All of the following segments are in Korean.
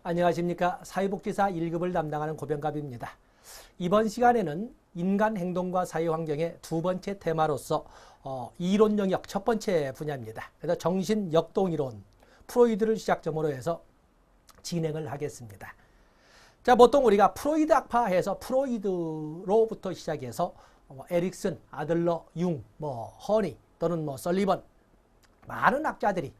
안녕하십니까. 사회복지사 1급을 담당하는 고병갑입니다. 이번 시간에는 인간 행동과 사회환경의 두 번째 테마로서 이론 영역 첫 번째 분야입니다. 그래서 정신역동이론, 프로이드를 시작점으로 해서 진행을 하겠습니다. 자, 보통 우리가 프로이드 학파해서 프로이드로부터 시작해서 에릭슨, 아들러, 융, 허니 또는 설리번 많은 학자들이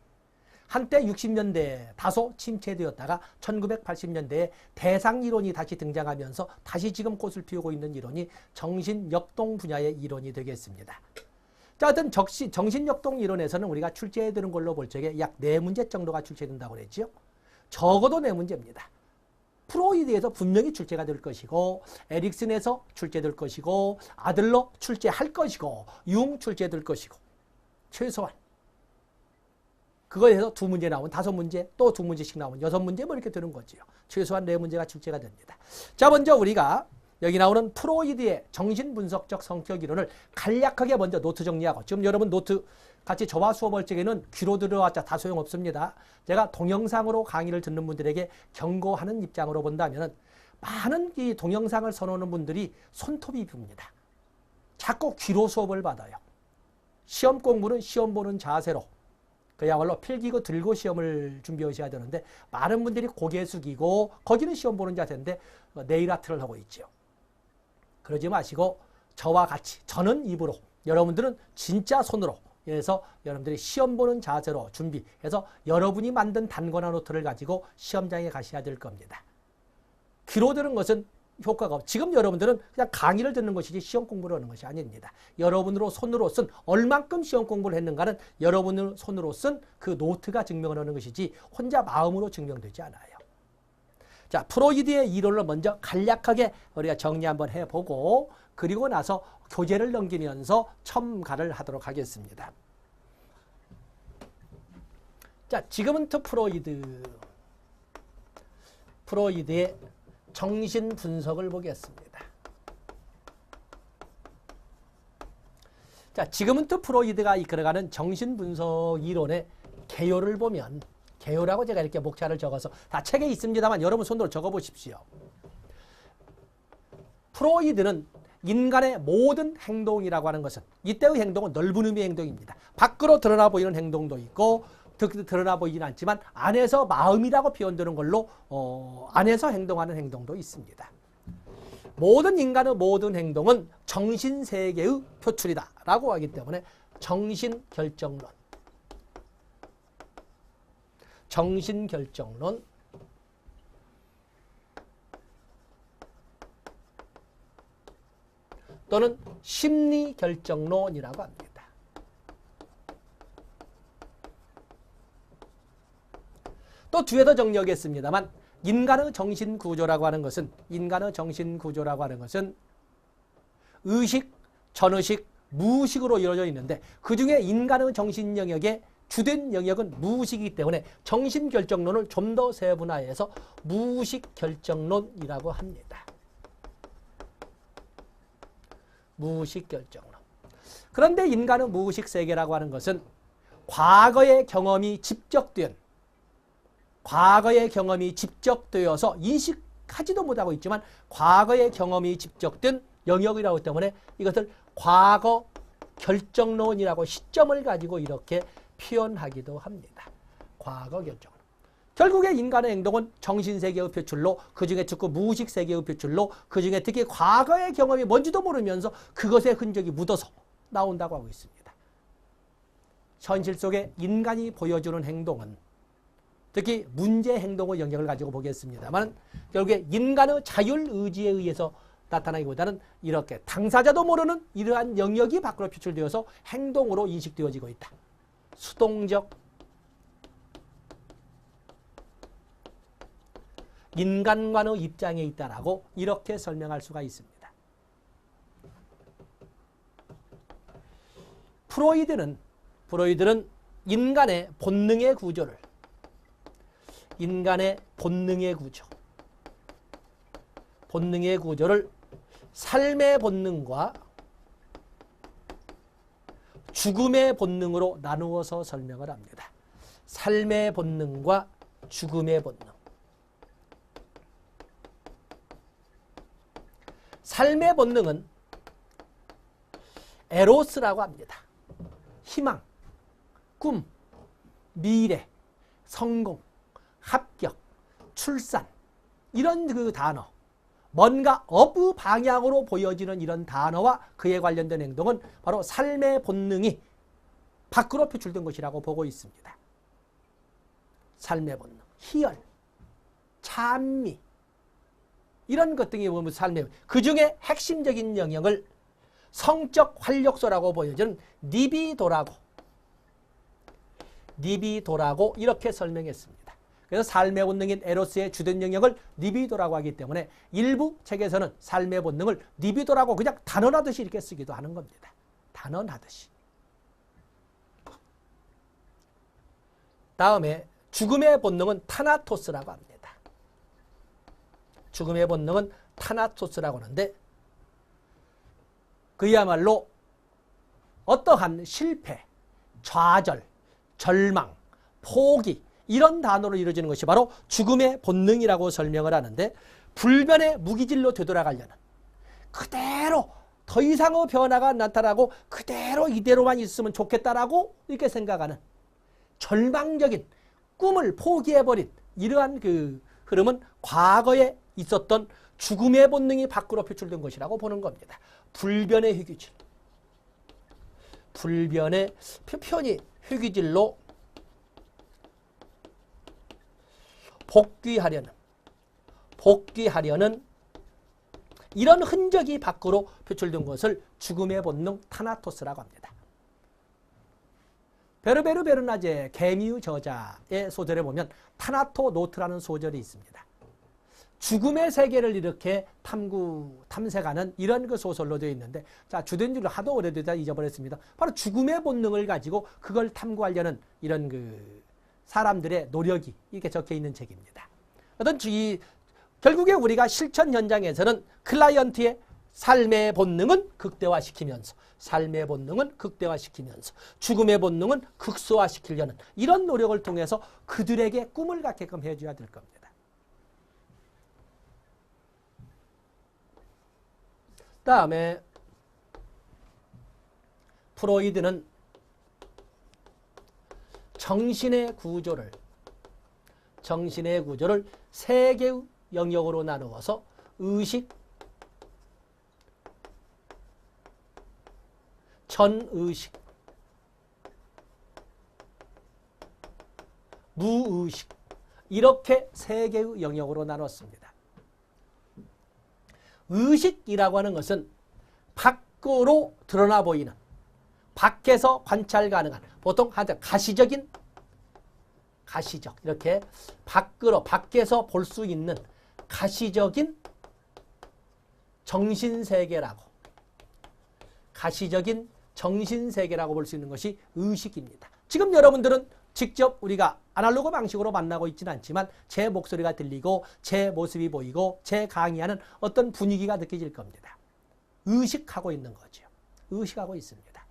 한때 60년대에 다소 침체되었다가 1980년대에 대상이론이 다시 등장하면서 다시 지금 꽃을 피우고 있는 이론이 정신역동 분야의 이론이 되겠습니다. 자, 하여튼 정신역동 이론에서는 우리가 출제해드는 걸로 볼 적에 약 4문제 정도가 출제된다고 그랬죠. 적어도 4문제입니다. 프로이드에서 분명히 출제가 될 것이고, 에릭슨에서 출제될 것이고, 아들러 출제할 것이고, 융 출제될 것이고, 최소한 그거에 해서 2문제 나오면 5문제, 또 2문제씩 나오면 6문제 이렇게 되는 거지요. 최소한 4문제가 출제가 됩니다. 자, 먼저 우리가 여기 나오는 프로이드의 정신분석적 성격이론을 간략하게 먼저 노트 정리하고, 지금 여러분 노트 같이 저와 수업할 적에는 귀로 들어왔자 다 소용없습니다. 제가 동영상으로 강의를 듣는 분들에게 경고하는 입장으로 본다면 많은 이 동영상을 선호하는 분들이 손톱이 붑니다. 자꾸 귀로 수업을 받아요. 시험 공부는 시험 보는 자세로, 그야말로 필기구 들고 시험을 준비하셔야 되는데 많은 분들이 고개 숙이고 거기는 시험 보는 자세인데 네일 아트를 하고 있죠. 그러지 마시고 저와 같이, 저는 입으로, 여러분들은 진짜 손으로 해서 여러분들이 시험 보는 자세로 준비해서 여러분이 만든 단권화 노트를 가지고 시험장에 가셔야 될 겁니다. 귀로 들은 것은 효과가 없고, 지금 여러분들은 그냥 강의를 듣는 것이지 시험 공부를 하는 것이 아닙니다. 여러분으로 손으로 쓴 얼만큼 시험 공부를 했는가는 여러분으로 손으로 쓴 그 노트가 증명을 하는 것이지 혼자 마음으로 증명되지 않아요. 자, 프로이드의 이론을 먼저 간략하게 우리가 정리 한번 해보고 그리고 나서 교재를 넘기면서 첨가를 하도록 하겠습니다. 자, 지금부터 프로이드의 정신 분석을 보겠습니다. 자, 지금부터 프로이드가 이끌어가는 정신 분석 이론의 개요를 보면, 개요라고 제가 이렇게 목차를 적어서 다 책에 있습니다만 여러분 손으로 적어 보십시오. 프로이드는 인간의 모든 행동이라고 하는 것은, 이때의 행동은 넓은 의미의 행동입니다. 밖으로 드러나 보이는 행동도 있고 드러나 보이진 않지만 안에서 마음이라고 표현되는 걸로 안에서 행동하는 행동도 있습니다. 모든 인간의 모든 행동은 정신세계의 표출이다 라고 하기 때문에 정신결정론 또는 심리결정론이라고 합니다. 또 뒤에도 정리하겠습니다만 인간의 정신구조라고 하는 것은 의식, 전의식, 무의식으로 이루어져 있는데 그중에 인간의 정신 영역의 주된 영역은 무의식이기 때문에 정신결정론을 좀 더 세분화해서 무의식결정론이라고 합니다. 무의식결정론. 그런데 인간의 무의식 세계라고 하는 것은 과거의 경험이 집적되어서 인식하지도 못하고 있지만 과거의 경험이 집적된 영역이라고 하기 때문에 이것을 과거 결정론이라고 시점을 가지고 이렇게 표현하기도 합니다. 과거 결정론. 결국에 인간의 행동은 정신세계의 표출로, 그중에 특히 무의식세계의 표출로, 그중에 특히 과거의 경험이 뭔지도 모르면서 그것의 흔적이 묻어서 나온다고 하고 있습니다. 현실 속에 인간이 보여주는 행동은 특히 문제 행동의 영역을 가지고 보겠습니다만 결국에 인간의 자율의지에 의해서 나타나기보다는 이렇게 당사자도 모르는 이러한 영역이 밖으로 표출되어서 행동으로 인식되어지고 있다. 수동적 인간과의 입장에 있다라고 이렇게 설명할 수가 있습니다. 프로이드는 인간의 본능의 구조를 삶의 본능과 죽음의 본능으로 나누어서 설명을 합니다. 삶의 본능과 죽음의 본능. 삶의 본능은 에로스라고 합니다. 희망, 꿈, 미래, 성공, 합격, 출산 이런 그 단어, 뭔가 어부 방향으로 보여지는 이런 단어와 그에 관련된 행동은 바로 삶의 본능이 밖으로 표출된 것이라고 보고 있습니다. 삶의 본능, 희열, 찬미 이런 것 등이 보면 삶의 그 중에 핵심적인 영역을 성적 활력소라고 보여지는 리비도라고 이렇게 설명했습니다. 그래서 삶의 본능인 에로스의 주된 영역을 리비도라고 하기 때문에 일부 책에서는 삶의 본능을 리비도라고 그냥 단언하듯이 이렇게 쓰기도 하는 겁니다. 단언하듯이. 다음에 죽음의 본능은 타나토스라고 합니다. 죽음의 본능은 타나토스라고 하는데 그야말로 어떠한 실패, 좌절, 절망, 포기 이런 단어로 이루어지는 것이 바로 죽음의 본능이라고 설명을 하는데 불변의 무기질로 되돌아가려는 그대로 더 이상의 변화가 나타나고 그대로 이대로만 있으면 좋겠다라고 이렇게 생각하는 절망적인 꿈을 포기해버린 이러한 그 흐름은 과거에 있었던 죽음의 본능이 밖으로 표출된 것이라고 보는 겁니다. 불변의 회귀질. 불변의 표현이 회귀질로 복귀하려는 이런 흔적이 밖으로 표출된 것을 죽음의 본능 타나토스라고 합니다. 베르베르 베르나제 개미의 저자의 소설에 보면 타나토 노트라는 소설이 있습니다. 죽음의 세계를 이렇게 탐색하는 이런 그 소설로 되어 있는데 자 주된 줄을 하도 오래되다 잊어버렸습니다. 바로 죽음의 본능을 가지고 그걸 탐구하려는 이런 그 사람들의 노력이 이렇게 적혀 있는 책입니다. 결국에 우리가 실천 현장에서는 클라이언트의 삶의 본능은 극대화시키면서 죽음의 본능은 극소화시키려는 이런 노력을 통해서 그들에게 꿈을 갖게끔 해줘야 될 겁니다. 다음에 프로이드는 정신의 구조를 세 개의 영역으로 나누어서 의식, 전의식, 무의식 이렇게 세 개의 영역으로 나눴습니다. 의식이라고 하는 것은 밖으로 드러나 보이는 밖에서 관찰 가능한 보통 가시적 이렇게 밖에서 볼 수 있는 가시적인 정신세계라고 볼 수 있는 것이 의식입니다. 지금 여러분들은 직접 우리가 아날로그 방식으로 만나고 있지는 않지만 제 목소리가 들리고 제 모습이 보이고 제 강의하는 어떤 분위기가 느껴질 겁니다. 의식하고 있는 거죠. 의식하고 있습니다.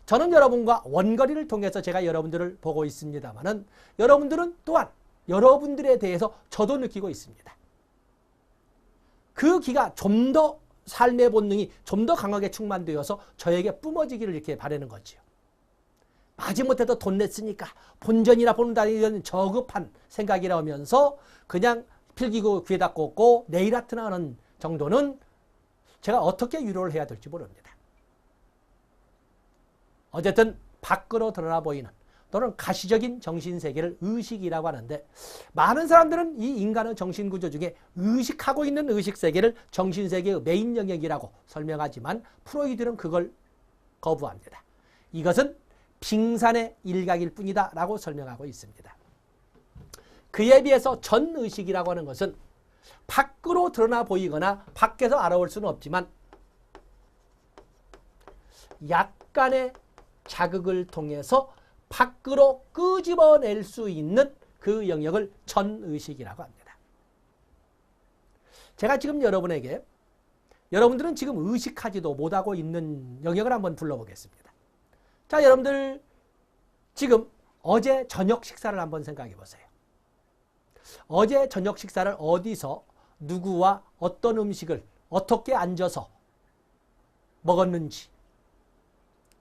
저는 여러분과 원거리를 통해서 제가 여러분들을 보고 있습니다만은 여러분들은 또한 여러분들에 대해서 저도 느끼고 있습니다. 그 기가 좀 더 삶의 본능이 좀 더 강하게 충만되어서 저에게 뿜어지기를 이렇게 바라는 거지요. 마지못해도 돈 냈으니까 본전이나 본다 이런 저급한 생각이 나오면서 그냥 필기구 귀에다 꽂고 네일 아트나 하는 정도는 제가 어떻게 위로를 해야 될지 모릅니다. 어쨌든 밖으로 드러나 보이는 또는 가시적인 정신세계를 의식이라고 하는데 많은 사람들은 이 인간의 정신구조 중에 의식하고 있는 의식세계를 정신세계의 메인 영역이라고 설명하지만 프로이드는 그걸 거부합니다. 이것은 빙산의 일각일 뿐이다 라고 설명하고 있습니다. 그에 비해서 전의식이라고 하는 것은 밖으로 드러나 보이거나 밖에서 알아볼 수는 없지만 약간의 자극을 통해서 밖으로 끄집어낼 수 있는 그 영역을 전의식이라고 합니다. 제가 지금 여러분들은 지금 의식하지도 못하고 있는 영역을 한번 불러보겠습니다. 자, 여러분들 지금 어제 저녁 식사를 한번 생각해 보세요. 어제 저녁 식사를 어디서 누구와 어떤 음식을 어떻게 앉아서 먹었는지.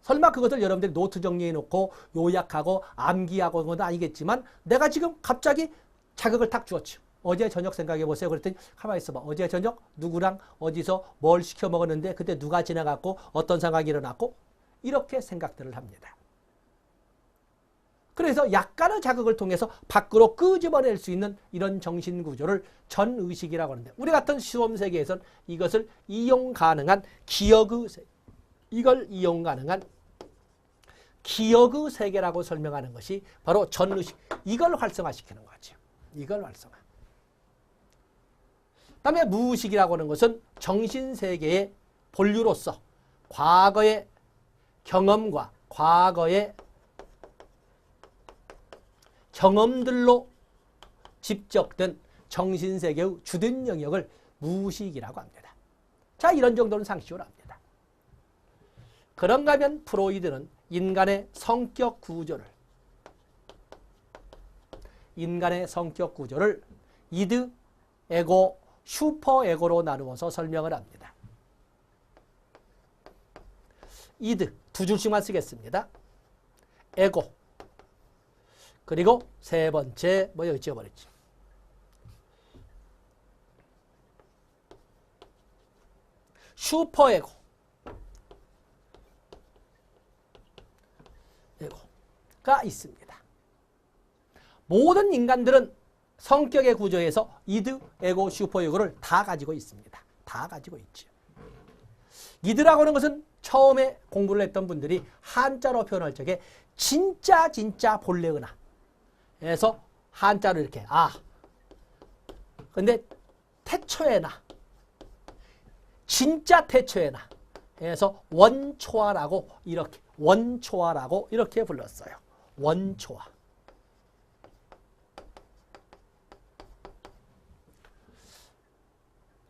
설마 그것을 여러분들이 노트 정리해 놓고 요약하고 암기하고 그런 건 아니겠지만 내가 지금 갑자기 자극을 탁 주었죠. 어제 저녁 생각해 보세요. 그랬더니 가만히 있어봐. 어제 저녁 누구랑 어디서 뭘 시켜 먹었는데 그때 누가 지나갔고 어떤 상황이 일어났고 이렇게 생각들을 합니다. 그래서 약간의 자극을 통해서 밖으로 끄집어낼 수 있는 이런 정신구조를 전의식이라고 하는데 우리 같은 시험 세계에서는 이것을 이용 가능한 기억의 세계, 이걸 이용 가능한 기억의 세계라고 설명하는 것이 바로 전의식, 이걸 활성화시키는 거죠. 이걸 활성화. 그다음에 무의식이라고 하는 것은 정신세계의 본류로서 과거의 경험과 과거의 경험들로 집적된 정신세계의 주된 영역을 무의식이라고 합니다. 자, 이런 정도는 상식으로 합니다. 그런가 하면 프로이드는 인간의 성격 구조를 이드, 에고, 슈퍼에고로 나누어서 설명을 합니다. 이드, 두 줄씩만 쓰겠습니다. 에고, 그리고 세 번째 뭐 여기 지워버렸지. 슈퍼에고, 에고가 있습니다. 모든 인간들은 성격의 구조에서 이드, 에고, 슈퍼에고를 다 가지고 있습니다. 다 가지고 있죠. 이드라고 하는 것은 처음에 공부를 했던 분들이 한자로 표현할 적에 진짜 본래 은하 에서 한자로 이렇게 근데 태초의 나, 진짜 태초의 나 에서 원초화라고 이렇게 불렀어요. 원초화.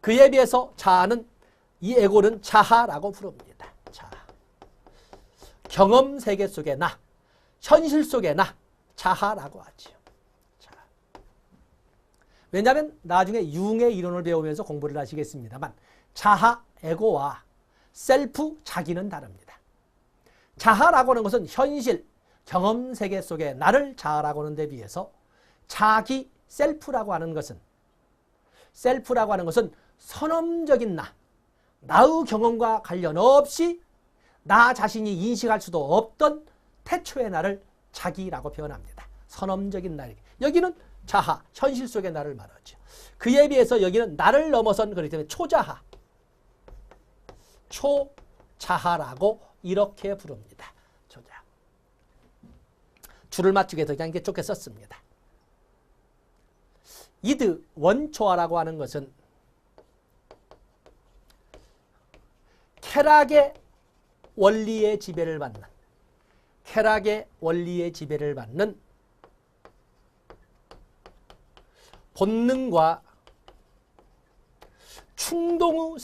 그에 비해서 자아는, 이 에고는 자하라고 부릅니다. 자하. 경험 세계 속의 나, 현실 속의 나, 자하라고 하죠. 자하. 왜냐하면 나중에 융의 이론을 배우면서 공부를 하시겠습니다만 자하, 에고와 셀프, 자기는 다릅니다. 자하라고 하는 것은 현실, 경험 세계 속의 나를 자하라고 하는 데 비해서 자기, 셀프라고 하는 것은 선험적인 나, 나의 경험과 관련 없이 나 자신이 인식할 수도 없던 태초의 나를 자기라고 표현합니다. 선험적인 나. 여기는 자하, 현실 속의 나를 말하죠. 그에 비해서 여기는 나를 넘어선, 그렇기 때문에 초자하, 초자하라고 이렇게 부릅니다. 초자. 줄을 맞추기 위해서 그냥 이렇게 좁게 썼습니다. 이드, 원초화라고 하는 것은 쾌락의 원리의 지배를 받는 본능과 충동의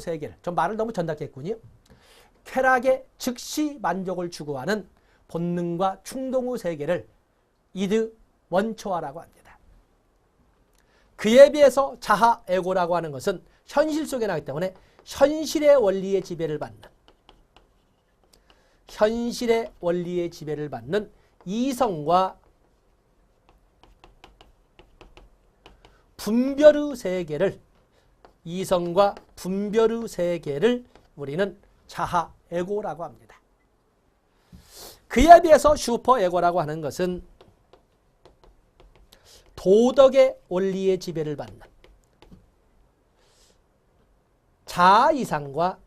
세계를 좀 말을 너무 전달했군요. 쾌락의 즉시 만족을 추구하는 본능과 충동의 세계를 이드, 원초화라고 합니다. 그에 비해서 자하, 에고라고 하는 것은 현실 속에 나기 때문에 현실의 원리의 지배를 받는 이성과 분별의 세계를 우리는 자하, 에고라고 합니다. 그에 비해서 슈퍼 에고라고 하는 것은 도덕의 원리의 지배를 받는 자아 이상과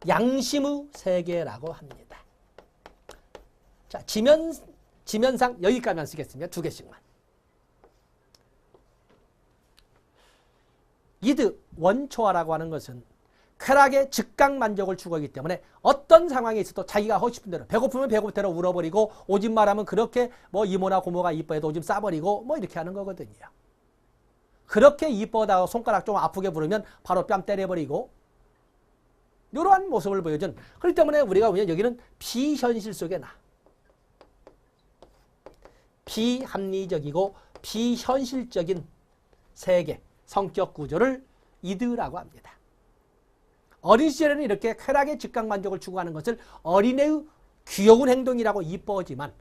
양심의 세계라고 합니다. 자, 지면상 여기까지만 쓰겠습니다. 두 개씩만. 이드, 원초화라고 하는 것은 쾌락의 즉각 만족을 추구하기 때문에 어떤 상황에 있어도 자기가 하고 싶은 대로, 배고프면 배고픈 대로 울어버리고, 오줌 마라면 그렇게 뭐 이모나 고모가 이뻐해도 오줌 싸버리고 뭐 이렇게 하는 거거든요. 그렇게 이뻐다가 손가락 좀 아프게 부르면 바로 뺨 때려버리고, 이러한 모습을 보여준. 그렇기 때문에 우리가 보면 여기는 비현실 속의 나, 비합리적이고 비현실적인 세계, 성격 구조를 이드라고 합니다. 어린 시절에는 이렇게 쾌락의 즉각 만족을 추구하는 것을 어린애의 귀여운 행동이라고 이뻐하지만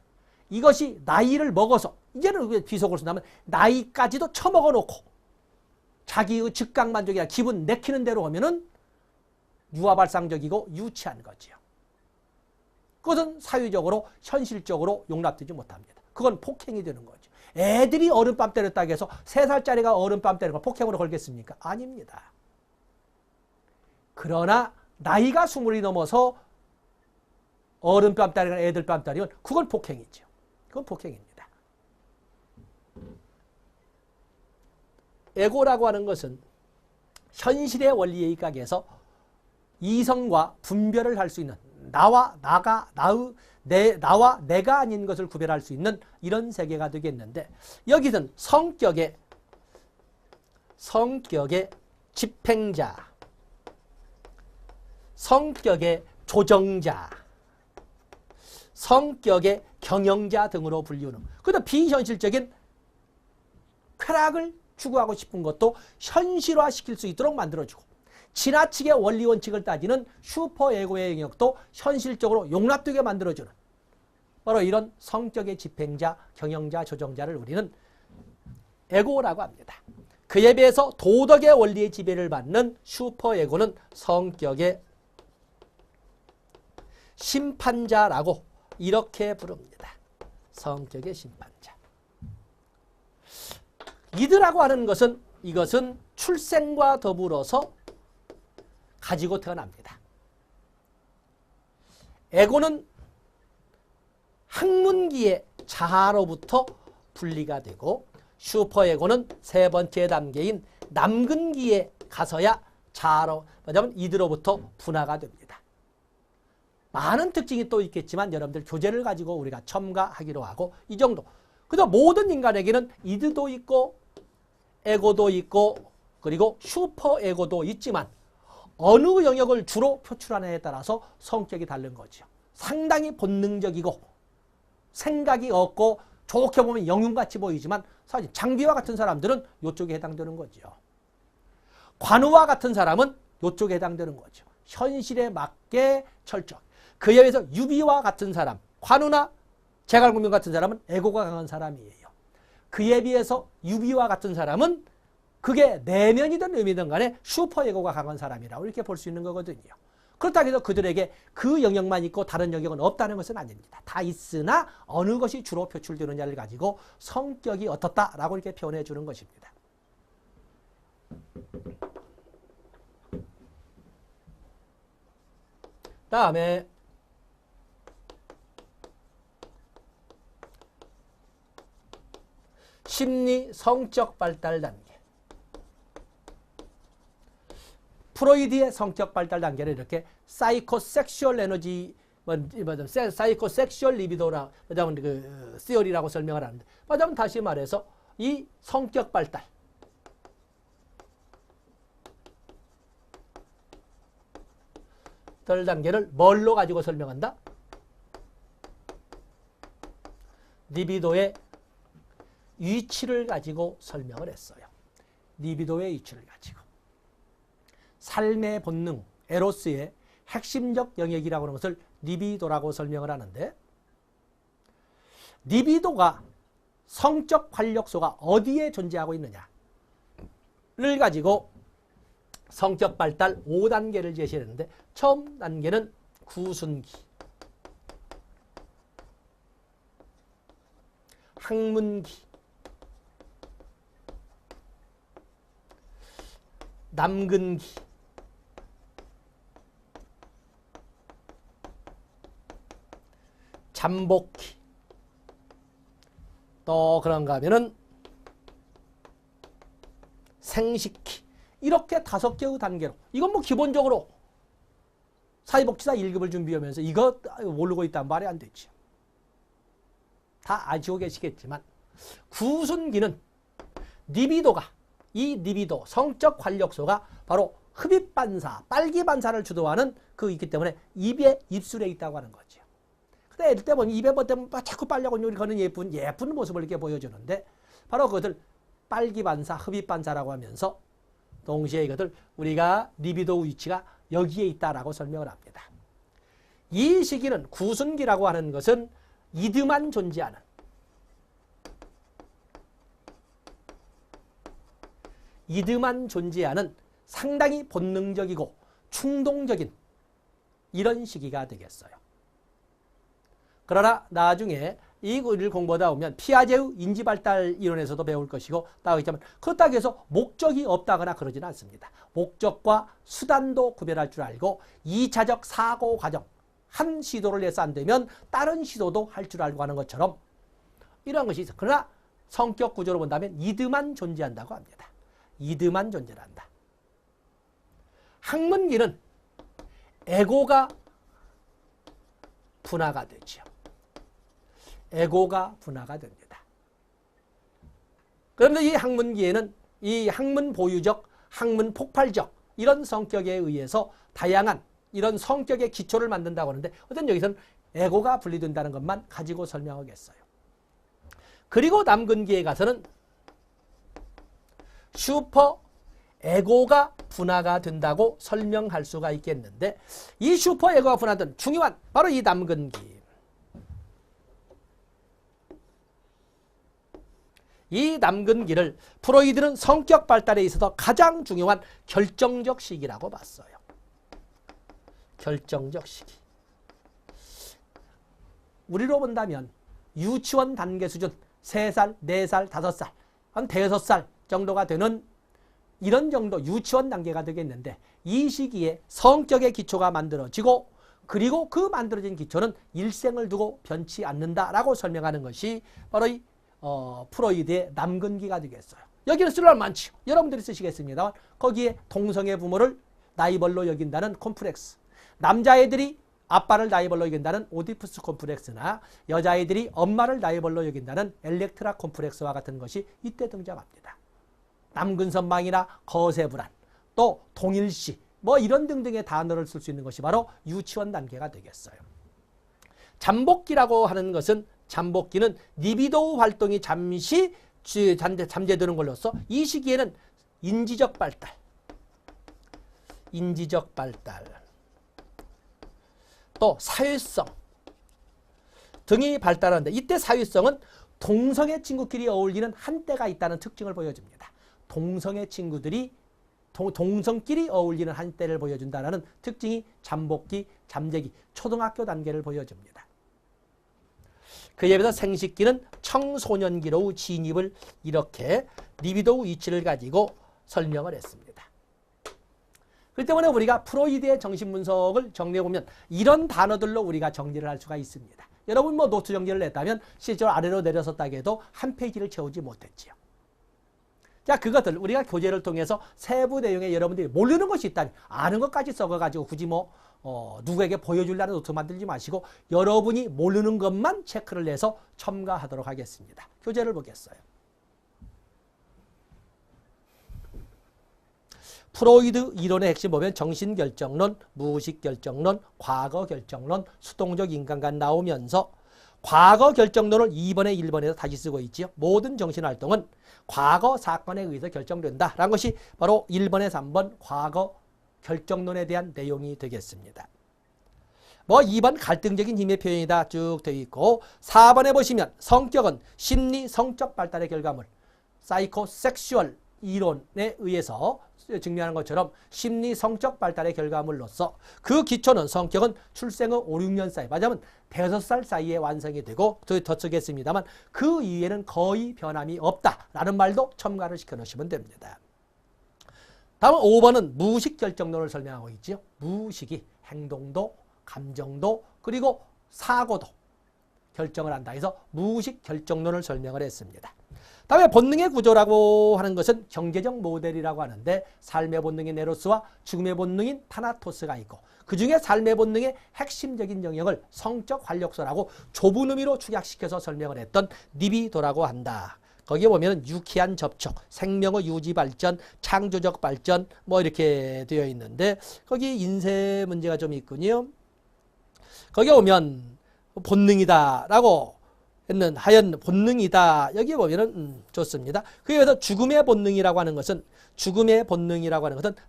이것이 나이를 먹어서 이제는 비속어로 쓴다면 나이까지도 처먹어 놓고 자기의 즉각 만족이나 기분 내키는 대로 하면은 유아발상적이고 유치한 거지요. 그것은 사회적으로 현실적으로 용납되지 못합니다. 그건 폭행이 되는 거죠. 애들이 어른밤 때렸다고 해서 3살짜리가 어른밤 때리는 걸 폭행으로 걸겠습니까? 아닙니다. 그러나 나이가 20이 넘어서 어른밤 때리거나 애들밤 때리면 그건 폭행이죠. 그건 폭행입니다. 에고라고 하는 것은 현실의 원리에 입각해서 이성과 분별을 할 수 있는 나와 내가 아닌 것을 구별할 수 있는 이런 세계가 되겠는데 여기서는 성격의 집행자, 성격의 조정자, 성격의 경영자 등으로 불리우는 그래도 비현실적인 쾌락을 추구하고 싶은 것도 현실화시킬 수 있도록 만들어주고 지나치게 원리 원칙을 따지는 슈퍼에고의 영역도 현실적으로 용납되게 만들어주는 바로 이런 성격의 집행자, 경영자, 조정자를 우리는 에고라고 합니다. 그에 비해서 도덕의 원리의 지배를 받는 슈퍼에고는 성격의 심판자라고 이렇게 부릅니다. 성격의 심판자. 이드라고 하는 것은 이것은 출생과 더불어서 가지고 태어납니다. 에고는 학문기의 자아로부터 분리가 되고 슈퍼에고는 세 번째 단계인 남근기에 가서야 자아로, 뭐냐면 이드로부터 분화가 됩니다. 많은 특징이 또 있겠지만 여러분들 교재를 가지고 우리가 첨가하기로 하고 이 정도. 그래서 모든 인간에게는 이드도 있고 에고도 있고 그리고 슈퍼에고도 있지만 어느 영역을 주로 표출하느냐에 따라서 성격이 다른 거죠. 상당히 본능적이고 생각이 없고 좋게 보면 영웅같이 보이지만 사실 장비와 같은 사람들은 이쪽에 해당되는 거죠. 관우와 같은 사람은 이쪽에 해당되는 거죠. 현실에 맞게 철저. 그에 비해서 유비와 같은 사람, 관우나 제갈공명 같은 사람은 에고가 강한 사람이에요. 그에 비해서 유비와 같은 사람은 그게 내면이든 의미든 간에 슈퍼에고가 강한 사람이라고 이렇게 볼 수 있는 거거든요. 그렇다고 해서 그들에게 그 영역만 있고 다른 영역은 없다는 것은 아닙니다. 다 있으나 어느 것이 주로 표출되느냐를 가지고 성격이 어떻다라고 이렇게 표현해 주는 것입니다. 다음에 심리 성적 발달 단계. 프로이드의 성격 발달 단계를 이렇게 사이코섹슈얼 에너지, 사이코섹슈얼 리비도라, 그 시어리라고 설명을 하는데, 맞으면 다시 말해서 이 성격 발달, 단계를 뭘로 가지고 설명한다? 리비도의 위치를 가지고 설명을 했어요. 리비도의 위치를 가지고. 삶의 본능, 에로스의 핵심적 영역이라고 하는 것을 리비도라고 설명을 하는데 리비도가 성적 활력소가 어디에 존재하고 있느냐를 가지고 성격 발달 5단계를 제시했는데 처음 단계는 구순기, 학문기, 남근기, 잠복기, 또 그런가 하면은 생식기, 이렇게 5개의 단계로. 이건 뭐 기본적으로 사회복지사 1급을 준비하면서 이거 모르고 있단 말이 안 되죠. 다 아시고 계시겠지만 구순기는 리비도가, 이 리비도 성적 활력소가 바로 흡입반사, 빨기반사를 주도하는 그 있기 때문에 입술에 있다고 하는 거죠. 애들 때 보면 입에 뭐 때문에 자꾸 빨려고 거는 예쁜 모습을 이렇게 보여주는데 바로 그것을 빨기반사, 흡입반사라고 하면서 동시에 이것을 우리가 리비도 위치가 여기에 있다라고 설명을 합니다. 이 시기는 구순기라고 하는 것은 이드만 존재하는 상당히 본능적이고 충동적인 이런 시기가 되겠어요. 그러나 나중에 이걸 공부하다 보면 피아제의 인지발달 이론에서도 배울 것이고 나오겠지만 그렇다고 해서 목적이 없다거나 그러지는 않습니다. 목적과 수단도 구별할 줄 알고 2차적 사고 과정, 한 시도를 해서 안 되면 다른 시도도 할 줄 알고 하는 것처럼 이런 것이 있어요. 그러나 성격 구조로 본다면 이드만 존재한다고 합니다. 이드만 존재한다. 학문기는 에고가 분화가 되죠. 에고가 분화가 됩니다. 그런데 이 학문기에는 이 학문 보유적, 학문 폭발적 이런 성격에 의해서 다양한 이런 성격의 기초를 만든다고 하는데 어떤 여기서는 에고가 분리된다는 것만 가지고 설명하겠어요. 그리고 남근기에 가서는 슈퍼 에고가 분화가 된다고 설명할 수가 있겠는데 이 슈퍼 에고가 분화된 중요한 바로 이 남근기. 이 남근기를 프로이드는 성격 발달에 있어서 가장 중요한 결정적 시기라고 봤어요. 결정적 시기. 우리로 본다면 유치원 단계 수준 3살, 4살, 5살, 한 5살 정도가 되는 이런 정도 유치원 단계가 되겠는데 이 시기에 성격의 기초가 만들어지고 그리고 그 만들어진 기초는 일생을 두고 변치 않는다라고 설명하는 것이 바로 이 프로이드의 남근기가 되겠어요. 여기는 쓸 말 많죠. 여러분들이 쓰시겠습니다만 거기에 동성애 부모를 나이벌로 여긴다는 콤플렉스, 남자애들이 아빠를 나이벌로 여긴다는 오디푸스 콤플렉스나 여자애들이 엄마를 나이벌로 여긴다는 엘렉트라 콤플렉스와 같은 것이 이때 등장합니다. 남근선망이나 거세불안, 또 동일시 뭐 이런 등등의 단어를 쓸 수 있는 것이 바로 유치원 단계가 되겠어요. 잠복기라고 하는 것은 잠복기는 리비도 활동이 잠시 잠재되는 걸로써 이 시기에는 인지적 발달, 또 사회성 등이 발달하는데 이때 사회성은 동성애 친구끼리 어울리는 한때가 있다는 특징을 보여줍니다. 동성애 친구들이 동성끼리 어울리는 한때를 보여준다는 특징이 잠복기, 잠재기, 초등학교 단계를 보여줍니다. 그에 비해서 생식기는 청소년기로 진입을 이렇게 리비도 위치를 가지고 설명을 했습니다. 그렇기 때문에 우리가 프로이드의 정신분석을 정리해보면 이런 단어들로 우리가 정리를 할 수가 있습니다. 여러분 뭐 노트 정리를 냈다면 실제로 아래로 내려섰다고 해도 한 페이지를 채우지 못했지요. 자, 그것들 우리가 교재를 통해서 세부 내용에 여러분들이 모르는 것이 있다면 아는 것까지 써가지고 굳이 뭐 누구에게 보여주려는 노트 만들지 마시고 여러분이 모르는 것만 체크를 해서 첨가하도록 하겠습니다. 교재를 보겠어요. 프로이드 이론의 핵심 보면 정신결정론, 무의식결정론, 과거결정론, 수동적 인간관 나오면서 과거결정론을 2번에 1번에서 다시 쓰고 있지요. 모든 정신활동은 과거 사건에 의해서 결정된다라는 것이 바로 1번에 3번 과거결정론에 대한 내용이 되겠습니다. 뭐 2번 갈등적인 힘의 표현이다 쭉 되어 있고 4번에 보시면 성격은 심리, 성적 발달의 결과물, 사이코섹슈얼 이론에 의해서 증명하는 것처럼 심리 성적 발달의 결과물로서 그 기초는 성격은 출생 후 5, 6년 사이, 맞으면 5살 사이에 완성이 되고 더 쓰겠습니다만 그 이후에는 거의 변함이 없다라는 말도 첨가를 시켜놓으시면 됩니다. 다음 5번은 무의식 결정론을 설명하고 있죠. 무의식이 행동도, 감정도, 그리고 사고도 결정을 한다 해서 무의식 결정론을 설명을 했습니다. 다음에 본능의 구조라고 하는 것은 경제적 모델이라고 하는데 삶의 본능인 에로스와 죽음의 본능인 타나토스가 있고 그중에 삶의 본능의 핵심적인 영역을 성적 활력소라고 좁은 의미로 축약시켜서 설명을 했던 리비도라고 한다. 거기에 보면 유쾌한 접촉, 생명의 유지 발전, 창조적 발전 뭐 이렇게 되어 있는데 거기 인쇄 문제가 좀 있군요. 거기에 보면 본능이다라고 했는 하연 본능이다. 여기 보면은 좋습니다. 그에 비해서 죽음의 본능이라고 하는 것은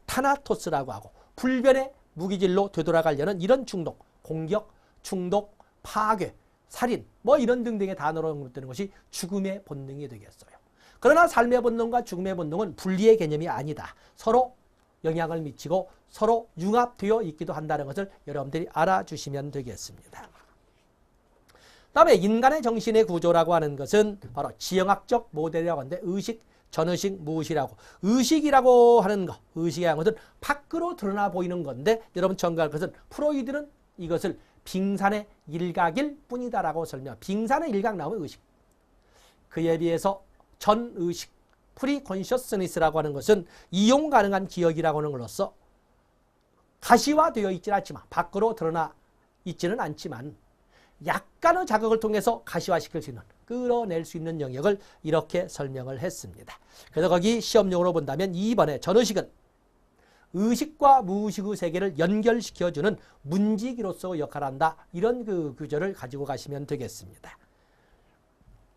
타나토스라고 하고 불변의 무기질로 되돌아가려는 이런 충동, 공격, 충독, 파괴, 살인 뭐 이런 등등의 단어로 언급되는 것이 죽음의 본능이 되겠어요. 그러나 삶의 본능과 죽음의 본능은 분리의 개념이 아니다. 서로 영향을 미치고 서로 융합되어 있기도 한다는 것을 여러분들이 알아주시면 되겠습니다. 다음에 인간의 정신의 구조라고 하는 것은 바로 지형학적 모델이라고 하는데 의식, 전의식, 무의식이라고. 의식이라고 하는 것, 의식이라는 것은 밖으로 드러나 보이는 건데 여러분 청구할 것은 프로이드는 이것을 빙산의 일각일 뿐이다라고 설명. 빙산의 일각 나오면 의식. 그에 비해서 전의식, 프리콘셔스니스라고 하는 것은 이용 가능한 기억이라고 하는 것으로서 가시화되어 있지는 않지만 밖으로 드러나 있지는 않지만 약간의 자극을 통해서 가시화시킬 수 있는 끌어낼 수 있는 영역을 이렇게 설명을 했습니다. 그래서 거기 시험용으로 본다면 2번에 전의식은 의식과 무의식의 세계를 연결시켜주는 문지기로서 역할한다. 이런 그 구조를 가지고 가시면 되겠습니다.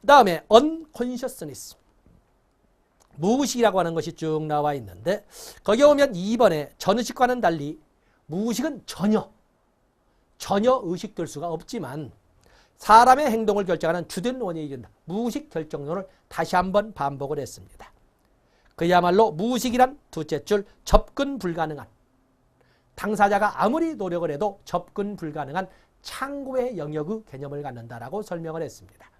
그 다음에 unconsciousness 무의식이라고 하는 것이 쭉 나와 있는데 거기 오면 2번에 전의식과는 달리 무의식은 전혀 의식될 수가 없지만 사람의 행동을 결정하는 주된 원인이 된다. 무의식 결정론을 다시 한번 반복을 했습니다. 그야말로 무의식이란 둘째 줄 접근 불가능한 당사자가 아무리 노력을 해도 접근 불가능한 창고의 영역의 개념을 갖는다라고 설명을 했습니다.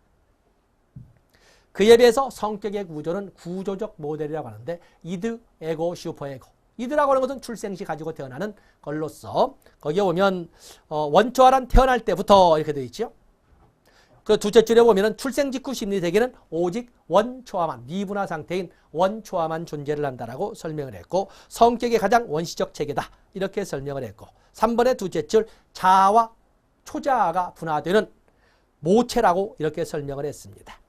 그에 비해서 성격의 구조는 구조적 모델이라고 하는데 이드, 에고, 슈퍼에고. 이드라고 하는 것은 출생시 가지고 태어나는 걸로서 거기에 보면 원초화란 태어날 때부터 이렇게 되어 있죠. 그 둘째 줄에 보면은 출생 직후 심리 세계는 오직 원초화만 미분화 상태인 원초화만 존재를 한다라고 설명을 했고 성격의 가장 원시적 체계다 이렇게 설명을 했고 3번의 둘째 줄 자아와 초자아가 분화되는 모체라고 이렇게 설명을 했습니다.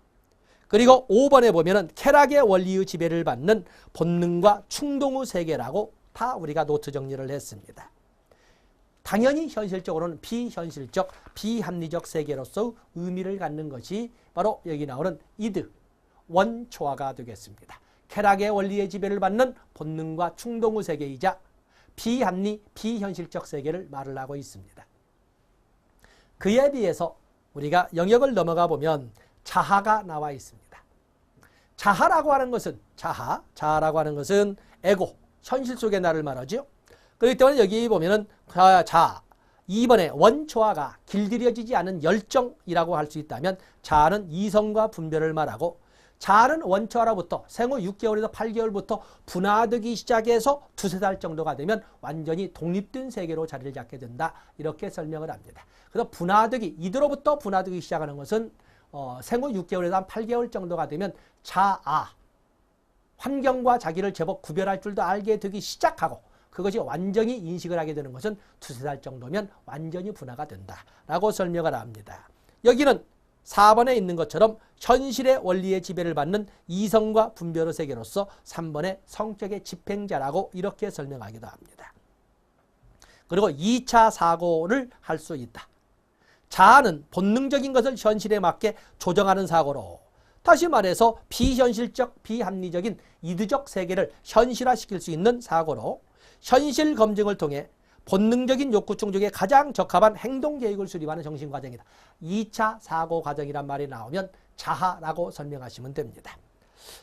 그리고 5번에 보면은 쾌락의 원리의 지배를 받는 본능과 충동의 세계라고 다 우리가 노트 정리를 했습니다. 당연히 현실적으로는 비현실적, 비합리적 세계로서 의미를 갖는 것이 바로 여기 나오는 이드, 원초화가 되겠습니다. 쾌락의 원리의 지배를 받는 본능과 충동의 세계이자 비합리, 비현실적 세계를 말을 하고 있습니다. 그에 비해서 우리가 영역을 넘어가 보면 자아가 나와 있습니다. 자아라고 하는 것은 자아라고 하는 것은 에고, 현실 속의 나를 말하죠. 그렇기 때문에 여기 보면은 자아 2번에 원초화가 길들여지지 않은 열정이라고 할 수 있다면 자아는 이성과 분별을 말하고 자아는 원초화로부터 생후 6개월에서 8개월부터 분화되기 시작해서 2-3달 정도가 되면 완전히 독립된 세계로 자리를 잡게 된다. 이렇게 설명을 합니다. 그래서 분화되기, 이들로부터 분화되기 시작하는 것은 생후 6개월에서 한 8개월 정도가 되면 자아, 환경과 자기를 제법 구별할 줄도 알게 되기 시작하고 그것이 완전히 인식을 하게 되는 것은 2-3달 정도면 완전히 분화가 된다라고 설명을 합니다. 여기는 4번에 있는 것처럼 현실의 원리의 지배를 받는 이성과 분별의 세계로서 3번의 성격의 집행자라고 이렇게 설명하기도 합니다. 그리고 2차 사고를 할 수 있다. 자아는 본능적인 것을 현실에 맞게 조정하는 사고로 다시 말해서 비현실적, 비합리적인 이드적 세계를 현실화시킬 수 있는 사고로 현실 검증을 통해 본능적인 욕구 충족에 가장 적합한 행동 계획을 수립하는 정신 과정이다. 2차 사고 과정이란 말이 나오면 자아라고 설명하시면 됩니다.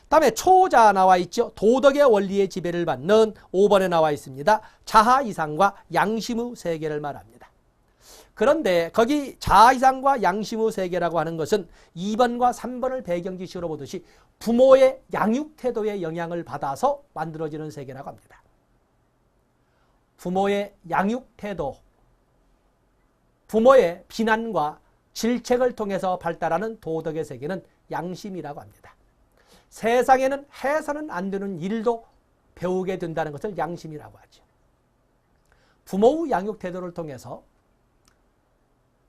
다음에 초자아 나와 있죠. 도덕의 원리의 지배를 받는 5번에 나와 있습니다. 자아 이상과 양심의 세계를 말합니다. 그런데 거기 자아 이상과 양심의 세계라고 하는 것은 2번과 3번을 배경지식으로 보듯이 부모의 양육 태도의 영향을 받아서 만들어지는 세계라고 합니다. 부모의 양육 태도, 부모의 비난과 질책을 통해서 발달하는 도덕의 세계는 양심이라고 합니다. 세상에는 해서는 안 되는 일도 배우게 된다는 것을 양심이라고 하죠. 부모의 양육 태도를 통해서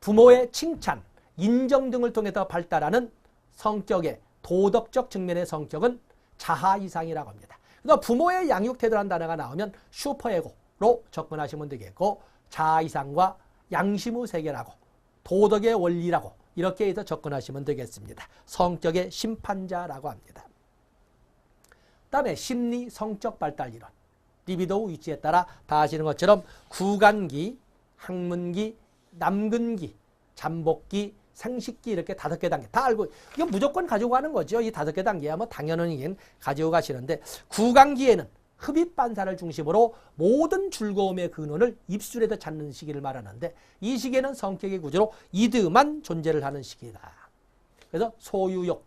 부모의 칭찬, 인정 등을 통해서 발달하는 성격의 도덕적 측면의 성격은 자아 이상이라고 합니다. 그래서 부모의 양육 태도라는 단어가 나오면 슈퍼에고로 접근하시면 되겠고 자아 이상과 양심의 세계라고 도덕의 원리라고 이렇게 해서 접근하시면 되겠습니다. 성격의 심판자라고 합니다. 다음에 심리 성적 발달 이론. 리비도 위치에 따라 다 아시는 것처럼 구간기, 학문기, 남근기, 잠복기, 생식기 이렇게 5개 단계 다 알고 이건 무조건 가지고 가는 거죠. 이 5개 단계야 뭐 당연히 가지고 가시는데 구간기에는 흡입 반사를 중심으로 모든 즐거움의 근원을 입술에서 찾는 시기를 말하는데 이 시기에는 성격의 구조로 이드만 존재를 하는 시기다. 그래서 소유욕,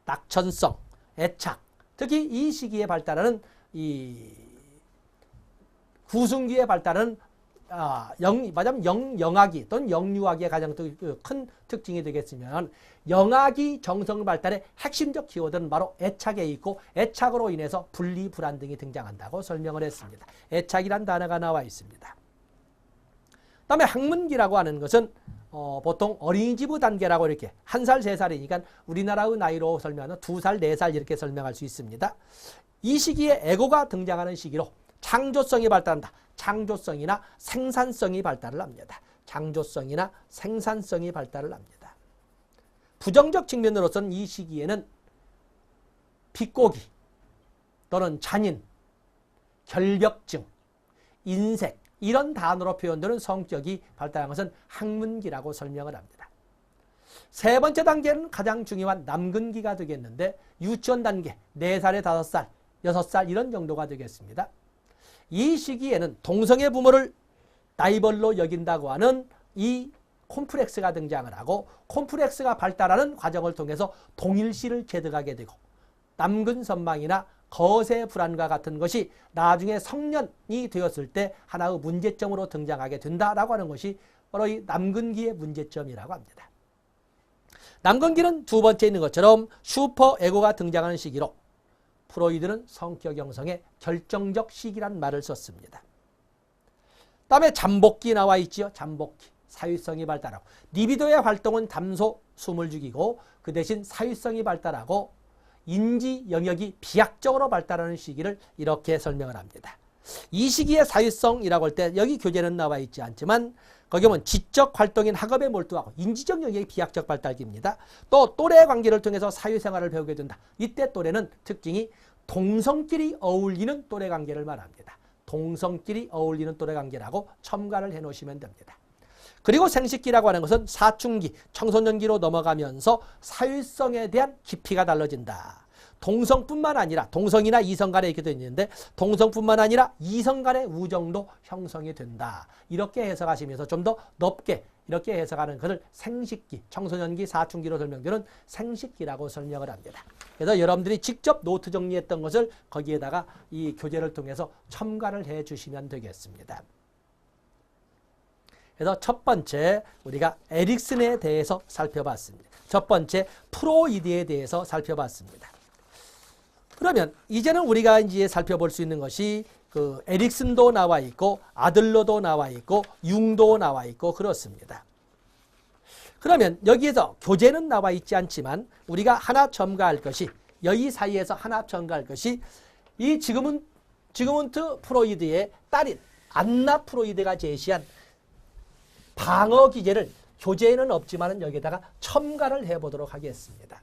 낙천성, 애착 특히 이 시기에 발달하는 이 구승기에 발달하는 영악이 또는 영유아기의 가장 큰 특징이 되겠으면 영악이 정성 발달의 핵심적 키워드는 바로 애착에 있고 애착으로 인해서 분리, 불안 등이 등장한다고 설명을 했습니다. 애착이란 단어가 나와 있습니다. 그다음에 학문기라고 하는 것은 보통 어린이집 단계라고 이렇게 1살, 3살이니까 우리나라의 나이로 설명하면 2살, 4살 이렇게 설명할 수 있습니다. 이 시기에 에고가 등장하는 시기로 창조성이 발달한다. 창조성이나 생산성이 발달을 합니다. 창조성이나 생산성이 발달을 합니다. 부정적 측면으로서는 이 시기에는 비꼬기 또는 잔인, 결벽증, 인색 이런 단어로 표현되는 성격이 발달한 것은 학문기라고 설명을 합니다. 세 번째 단계는 가장 중요한 남근기가 되겠는데 유치원 단계 4살에 5살, 6살 이런 정도가 되겠습니다. 이 시기에는 동성애 부모를 라이벌로 여긴다고 하는 이 콤플렉스가 등장을 하고 콤플렉스가 발달하는 과정을 통해서 동일시를 체득하게 되고 남근선망이나 거세 불안과 같은 것이 나중에 성년이 되었을 때 하나의 문제점으로 등장하게 된다라고 하는 것이 바로 이 남근기의 문제점이라고 합니다. 남근기는 두 번째 있는 것처럼 슈퍼에고가 등장하는 시기로 프로이드는 성격 형성의 결정적 시기란 말을 썼습니다. 다음에 잠복기 나와 있지요. 잠복기. 사유성이 발달하고 리비도의 활동은 담소, 숨을 죽이고 그 대신 사유성이 발달하고 인지 영역이 비약적으로 발달하는 시기를 이렇게 설명을 합니다. 이 시기의 사유성이라고 할 때 여기 교재는 나와 있지 않지만 거기 보면 지적 활동인 학업에 몰두하고 인지적 영역이 비약적 발달기입니다. 또 또래 관계를 통해서 사회생활을 배우게 된다. 이때 또래는 특징이 동성끼리 어울리는 또래 관계를 말합니다. 동성끼리 어울리는 또래 관계라고 첨가를 해놓으시면 됩니다. 그리고 생식기라고 하는 것은 사춘기, 청소년기로 넘어가면서 사회성에 대한 깊이가 달라진다. 동성뿐만 아니라 동성이나 이성 간에 이렇게 되어 있는데 동성뿐만 아니라 이성 간의 우정도 형성이 된다. 이렇게 해석하시면서 좀 더 넓게 이렇게 해석하는 것을 생식기, 청소년기, 사춘기로 설명되는 생식기라고 설명을 합니다. 그래서 여러분들이 직접 노트 정리했던 것을 거기에다가 이 교재를 통해서 첨가를 해 주시면 되겠습니다. 그래서 첫 번째 우리가 에릭슨에 대해서 살펴봤습니다. 첫 번째 프로이드에 대해서 살펴봤습니다. 그러면 이제는 우리가 이제 살펴볼 수 있는 것이 그 에릭슨도 나와 있고 아들러도 나와 있고 융도 나와 있고 그렇습니다. 그러면 여기에서 교재는 나와 있지 않지만 우리가 하나 첨가할 것이 여기 사이에서 하나 첨가할 것이 이 지그문트 프로이드의 딸인 안나 프로이드가 제시한 방어 기제를 교재에는 없지만 여기에다가 첨가를 해보도록 하겠습니다.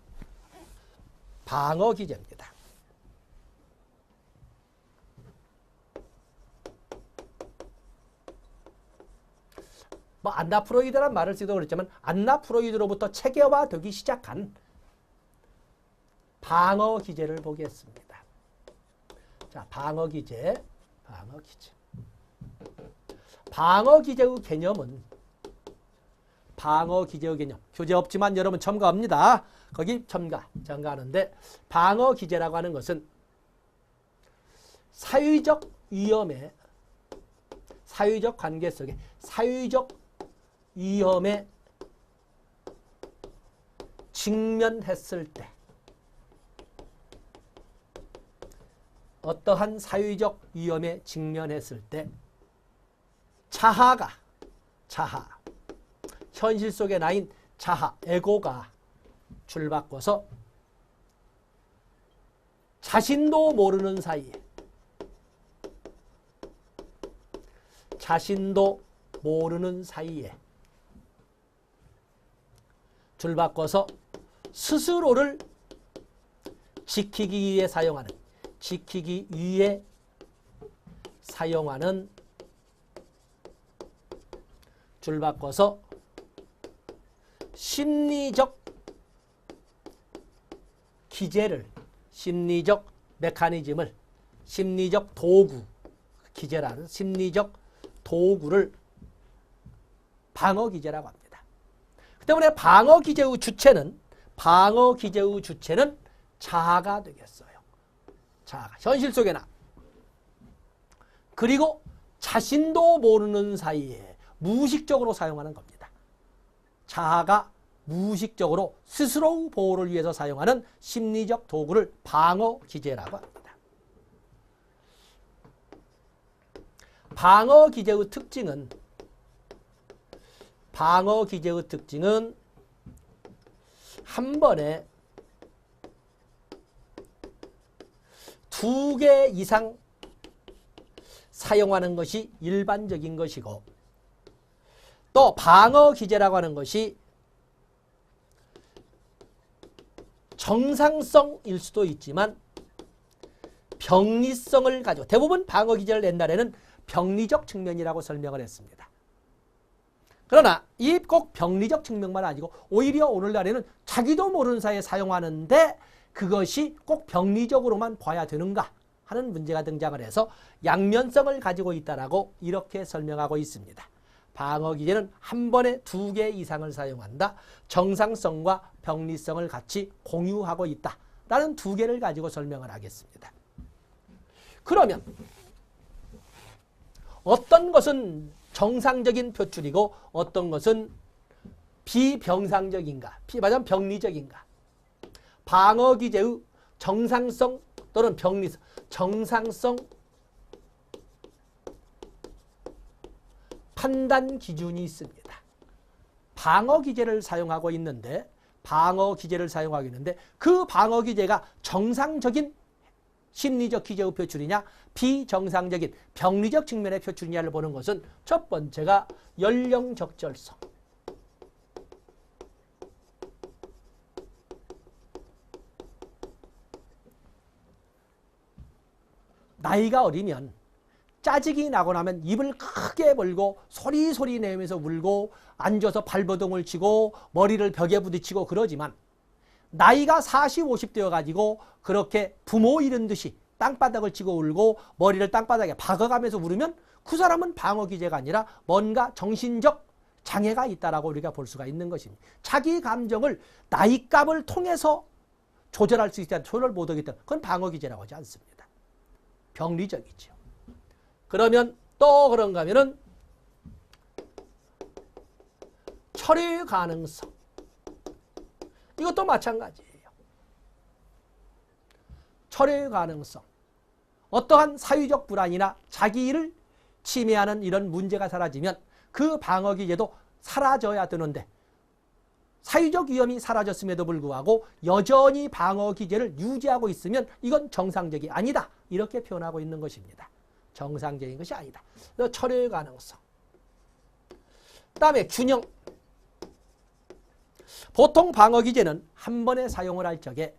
방어 기제입니다. 뭐 안나 프로이드란 말을 쓰기도 그랬지만 안나 프로이드로부터 체계화되기 시작한 방어 기제를 보겠습니다. 자, 방어 기제. 방어 기제의 개념은 방어 기제의 개념. 교재 없지만 여러분 첨가합니다. 거기 첨가하는데 방어 기제라고 하는 것은 사회적 위험에 사회적 관계 속에 사회적 위험에 직면했을 때 어떠한 사회적 위험에 직면했을 때 자하 현실 속에 나인 자하, 에고가 줄바꿔서 자신도 모르는 사이에 줄 바꿔서 스스로를 지키기 위해 사용하는 줄 바꿔서 심리적 기제를, 심리적 메커니즘을, 심리적 도구, 기제라는 심리적 도구를 방어기제라고 합니다. 그 때문에 방어기제의 주체는 자아가 되겠어요. 자아가. 현실 속에나. 그리고 자신도 모르는 사이에 무의식적으로 사용하는 겁니다. 자아가 무의식적으로 스스로의 보호를 위해서 사용하는 심리적 도구를 방어기제라고 합니다. 방어기제의 특징은 한 번에 2개 이상 사용하는 것이 일반적인 것이고, 또 방어기제라고 하는 것이 정상성일 수도 있지만 병리성을 가지고, 대부분 방어기제를 옛날에는 병리적 측면이라고 설명을 했습니다. 그러나 이 꼭 병리적 측면만 아니고 오히려 오늘날에는 자기도 모르는 사이에 사용하는데 그것이 꼭 병리적으로만 봐야 되는가 하는 문제가 등장을 해서 양면성을 가지고 있다라고 이렇게 설명하고 있습니다. 방어기제는 한 번에 2개 이상을 사용한다. 정상성과 병리성을 같이 공유하고 있다라는 2개를 가지고 설명을 하겠습니다. 그러면 어떤 것은 정상적인 표출이고 어떤 것은 비병상적인가, 말하자면 병리적인가. 방어기제의 정상성 또는 병리성, 정상성 판단 기준이 있습니다. 방어기제를 사용하고 있는데 그 방어기제가 정상적인 심리적 기제의 표출이냐 비정상적인 병리적 측면의 표출이냐를 보는 것은 첫 번째가 연령 적절성. 나이가 어리면 짜증이 나고 나면 입을 크게 벌고 소리소리 내면서 울고 앉아서 발버둥을 치고 머리를 벽에 부딪히고 그러지만 나이가 40, 50 되어가지고 그렇게 부모 잃은 듯이 땅바닥을 치고 울고 머리를 땅바닥에 박아가면서 울으면 그 사람은 방어기제가 아니라 뭔가 정신적 장애가 있다라고 우리가 볼 수가 있는 것입니다. 자기 감정을 나이값을 통해서 조절할 수 있다, 조절 못하기 때문에 그건 방어기제라고 하지 않습니다. 병리적이죠. 그러면 또 그런가 하면은 철회 가능성. 이것도 마찬가지예요. 철회 가능성. 어떠한 사회적 불안이나 자기를 침해하는 이런 문제가 사라지면 그 방어기제도 사라져야 되는데 사회적 위험이 사라졌음에도 불구하고 여전히 방어기제를 유지하고 있으면 이건 정상적이 아니다. 이렇게 표현하고 있는 것입니다. 정상적인 것이 아니다. 철회 가능성. 그 다음에 균형. 보통 방어기제는 한 번에 사용을 할 적에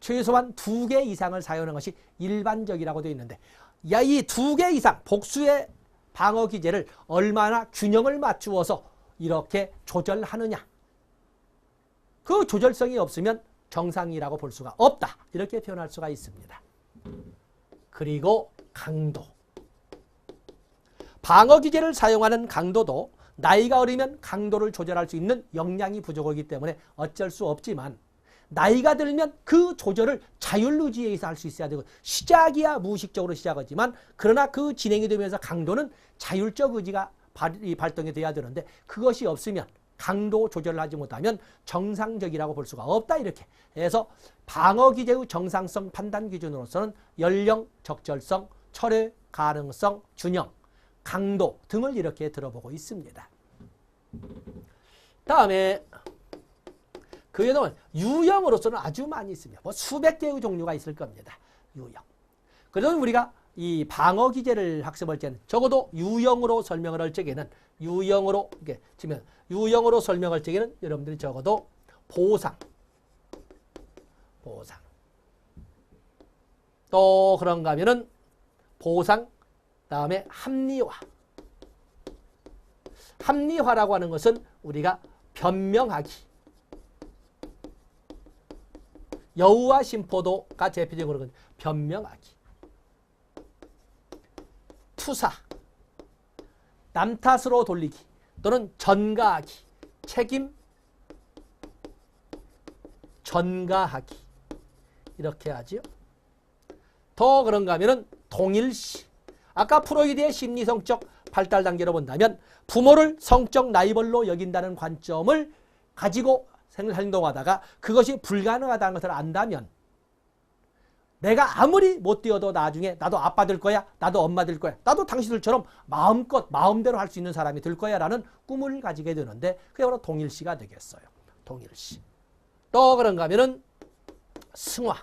최소한 2개 이상을 사용하는 것이 일반적이라고 되어 있는데 이 2개 이상 복수의 방어기제를 얼마나 균형을 맞추어서 이렇게 조절하느냐. 그 조절성이 없으면 정상이라고 볼 수가 없다. 이렇게 표현할 수가 있습니다. 그리고 강도. 방어기제를 사용하는 강도도 나이가 어리면 강도를 조절할 수 있는 역량이 부족하기 때문에 어쩔 수 없지만 나이가 들면 그 조절을 자율의지에 의해서 할 수 있어야 되고 시작이야 무의식적으로 시작하지만 그러나 그 진행이 되면서 강도는 자율적 의지가 발동이 돼야 되는데 그것이 없으면 강도 조절을 하지 못하면 정상적이라고 볼 수가 없다. 이렇게 해서 방어기제의 정상성 판단 기준으로서는 연령, 적절성, 철회 가능성, 균형, 강도 등을 이렇게 들어보고 있습니다. 다음에 그 외에도 유형으로서는 아주 많이 있습니다. 뭐 수백 개의 종류가 있을 겁니다. 유형. 그래서 우리가 이 방어기제를 학습할 때는 적어도 유형으로 설명을 할 적에는 유형으로 설명할 적에는 여러분들이 적어도 보상. 또 그런가 하면은 보상, 다음에 합리화. 합리화라고 하는 것은 우리가 변명하기. 여우와 심포도가 대표적으로 그런 변명하기. 투사. 남 탓으로 돌리기. 또는 전가하기. 책임 전가하기. 이렇게 하지요. 더 그런가 하면은 동일시. 아까 프로이드의 심리성적 발달 단계로 본다면 부모를 성적 라이벌로 여긴다는 관점을 가지고 행동하다가 그것이 불가능하다는 것을 안다면 내가 아무리 못 뛰어도 나중에 나도 아빠 될 거야, 나도 엄마 될 거야, 나도 당신들처럼 마음껏 마음대로 할 수 있는 사람이 될 거야 라는 꿈을 가지게 되는데 그게 바로 동일시가 되겠어요. 동일시. 또 그런가 하면은 승화.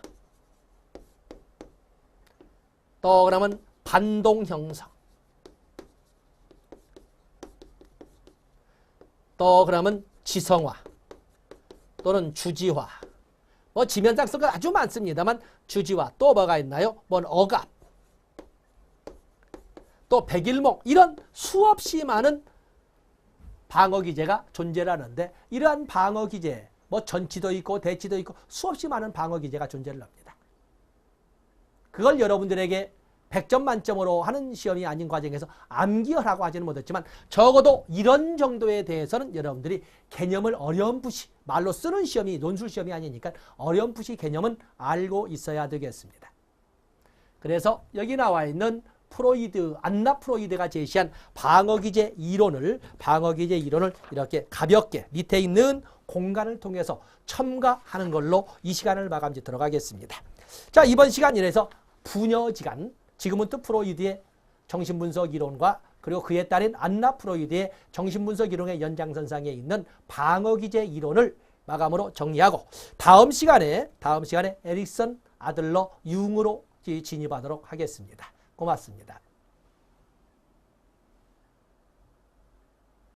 또 그러면 반동 형성. 또 그러면 지성화 또는 주지화. 뭐 지면작서가 아주 많습니다만 주지화. 또 뭐가 있나요? 뭔 억압. 또 백일목. 이런 수없이 많은 방어기제가 존재를 하는데 이러한 방어기제, 뭐 전치도 있고 대치도 있고 수없이 많은 방어기제가 존재를 합니다. 그걸 여러분들에게 100점 만점으로 하는 시험이 아닌 과정에서 암기하라고 하지는 못했지만 적어도 이런 정도에 대해서는 여러분들이 개념을 어렴풋이 말로 쓰는 시험이 논술 시험이 아니니까 어렴풋이 개념은 알고 있어야 되겠습니다. 그래서 여기 나와 있는 프로이드, 안나 프로이드가 제시한 방어기제 이론을 이렇게 가볍게 밑에 있는 공간을 통해서 첨가하는 걸로 이 시간을 마감 짓도록 하겠습니다. 자, 이번 시간 이래서 부녀지간, 지금은 또 프로이드의 정신분석 이론과 그리고 그에 따른 안나 프로이드의 정신분석 이론의 연장선상에 있는 방어기제 이론을 마감으로 정리하고 다음 시간에 에릭슨, 아들러, 융으로 진입하도록 하겠습니다. 고맙습니다.